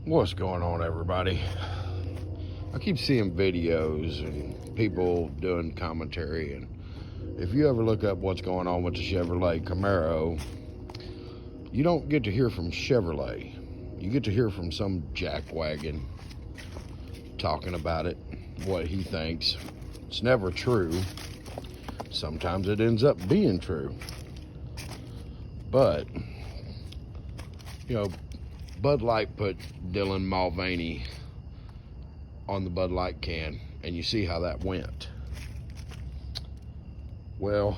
What's going on, everybody? I keep seeing videos and people doing commentary, and if you ever look up what's going on with the Chevrolet Camaro, you don't get to hear from Chevrolet. You get to hear from some jackwagon talking about it, what he thinks. It's never true. Sometimes it ends up being true. But, you know, Bud Light put Dylan Mulvaney on the Bud Light can, and you see how that went. Well,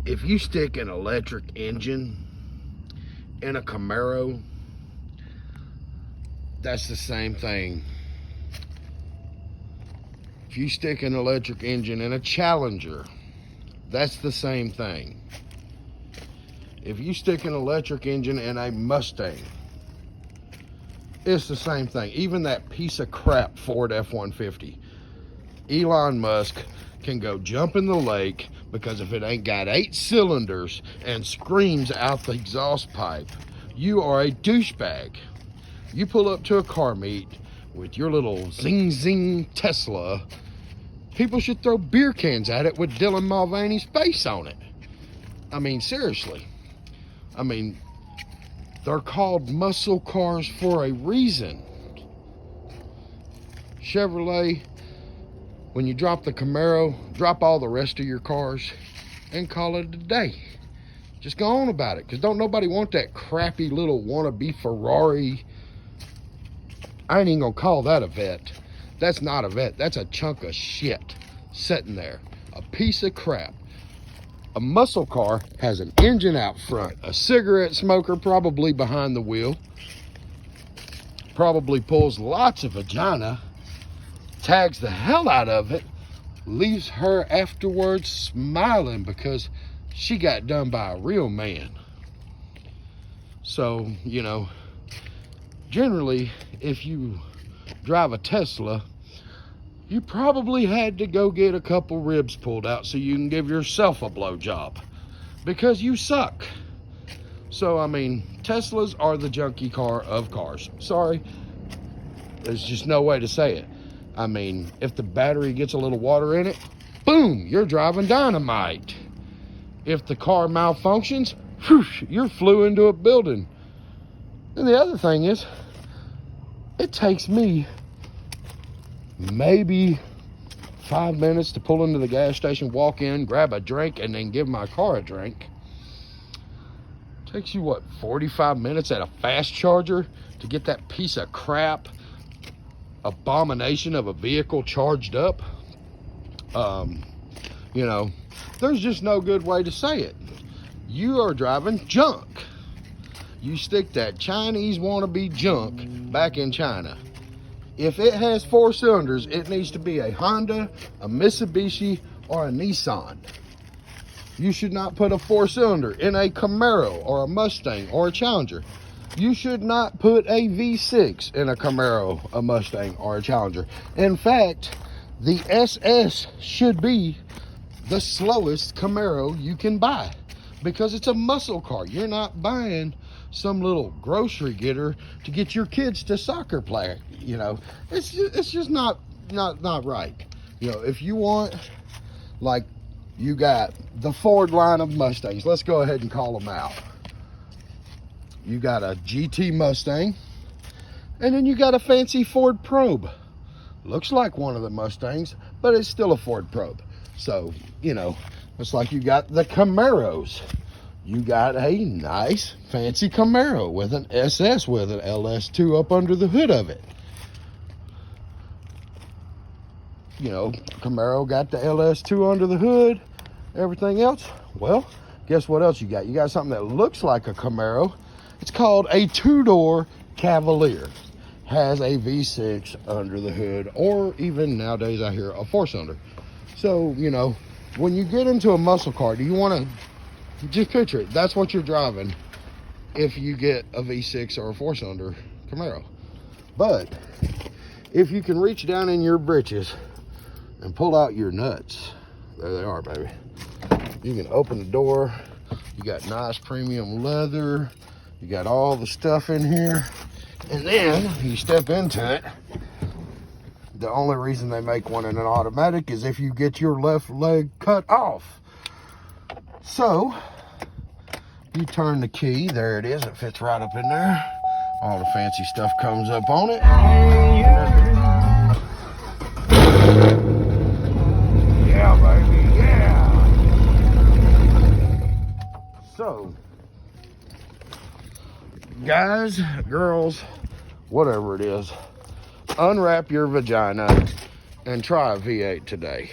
if you stick an electric engine in a Camaro, that's the same thing. If you stick an electric engine in a Challenger, that's the same thing. If you stick an electric engine in a Mustang, it's the same thing. Even that piece of crap Ford F-150. Elon Musk can go jump in the lake because if it ain't got 8 cylinders and screams out the exhaust pipe, you are a douchebag. You pull up to a car meet with your little zing zing Tesla, people should throw beer cans at it with Dylan Mulvaney's face on it. I mean, seriously. I mean, they're called muscle cars for a reason. Chevrolet, when you drop the Camaro, drop all the rest of your cars and call it a day. Just go on about it, because don't nobody want that crappy little wannabe Ferrari. I ain't even gonna call that a vet. That's not a vet. That's a chunk of shit sitting there. A piece of crap. A muscle car has an engine out front, a cigarette smoker probably behind the wheel, probably pulls lots of vagina, tags the hell out of it, leaves her afterwards smiling because she got done by a real man. So, you know, generally, if you drive a Tesla, you probably had to go get a couple ribs pulled out so you can give yourself a blowjob because you suck. So, I mean, Teslas are the junkie car of cars. Sorry, there's just no way to say it. I mean, if the battery gets a little water in it, boom, you're driving dynamite. If the car malfunctions, whoosh, you're flew into a building. And the other thing is, it takes me maybe 5 minutes to pull into the gas station, walk in, grab a drink, and then give my car a drink. Takes you, what, 45 minutes at a fast charger to get that piece of crap abomination of a vehicle charged up? You know, there's just no good way to say it. You are driving junk. You stick that Chinese wannabe junk back in China. If it has 4 cylinders, it needs to be a Honda, a Mitsubishi, or a Nissan. You should not put a 4-cylinder in a Camaro or a Mustang or a Challenger. You should not put a V6 in a Camaro, a Mustang, or a Challenger. In fact, the SS should be the slowest Camaro you can buy because it's a muscle car. You're not buying some little grocery getter to get your kids to soccer play. You know, it's just not right. You know, if you want, like, you got the Ford line of Mustangs. Let's go ahead and call them out. You got a GT Mustang, and then you got a fancy Ford Probe. Looks like one of the Mustangs, but it's still a Ford Probe. So, you know, it's like you got the Camaros. You got a nice fancy Camaro with an SS with an LS2 up under the hood of it. You know, Camaro got the LS2 under the hood, everything else. Well, guess what else you got? You got something that looks like a Camaro. It's called a 2-door Cavalier. Has a V6 under the hood, or even nowadays I hear a 4-cylinder. So, you know, when you get into a muscle car, do you want to just picture it? That's what you're driving if you get a V6 or a 4-cylinder Camaro. But if you can reach down in your britches and pull out your nuts, there they are, baby. You can open the door. You got nice premium leather. You got all the stuff in here. And then you step into it. The only reason they make one in an automatic is if you get your left leg cut off. So you turn the key, there it is, it fits right up in there. All the fancy stuff comes up on it. Yeah, baby, yeah. So, guys, girls, whatever it is, unwrap your vagina and try a V8 today.